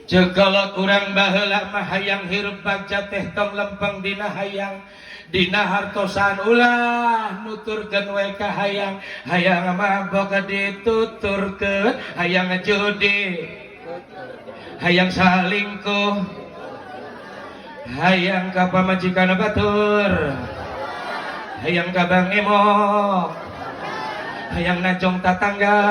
Cegalot urang baheula mah hayang hirup bagja teh tong lempeng dina hayang dina hartosan ulah nuturkeun we ka hayang hayang mah boga dituturkeun hayang judi hayang salingkuh hayang ka pamajikan batur hayang ka bang emok hayang najong tatangga.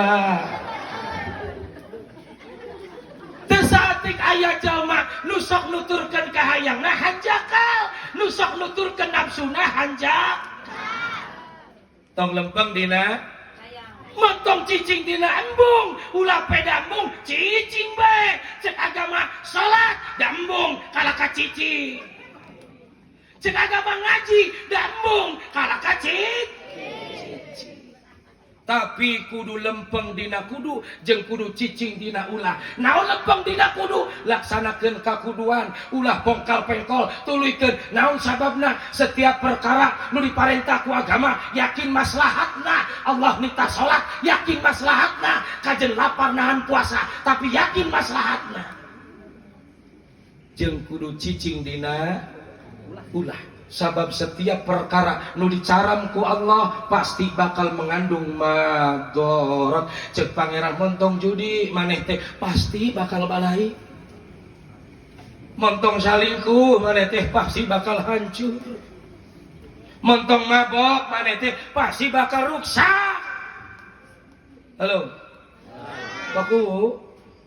Satik ayah jalma nusok nuturkan kahayang nah hanjakal nusok nuturkan nafsu nah hanjak tong lempeng dina mentong cicing dina embung ulah pedambung cicing bae cek agama salat dambung kalaka cicing cek agama ngaji dambung kalaka cicing tapi kudu lempeng dina kudu jeung kudu cicing dina ulah naon lempeng dina kudu laksanakeun kakuduan ulah bongkal pengkol tuluykeun naon sababna setiap perkara nu diparentah ku agama yakin maslahatna Allah nita salat yakin maslahatna kajen lapar nahan puasa tapi yakin maslahatna jeung kudu cicing dina ulah sabab setiap perkara nu dicaram ku Allah pasti bakal mengandung madorot cek pangeran montong judi maneh teh pasti bakal balai montong salingkuh maneh teh pasti bakal hancur montong mabok maneh teh pasti bakal rusak. Halo Paku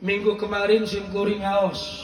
minggu kemarin sim kuring ngaos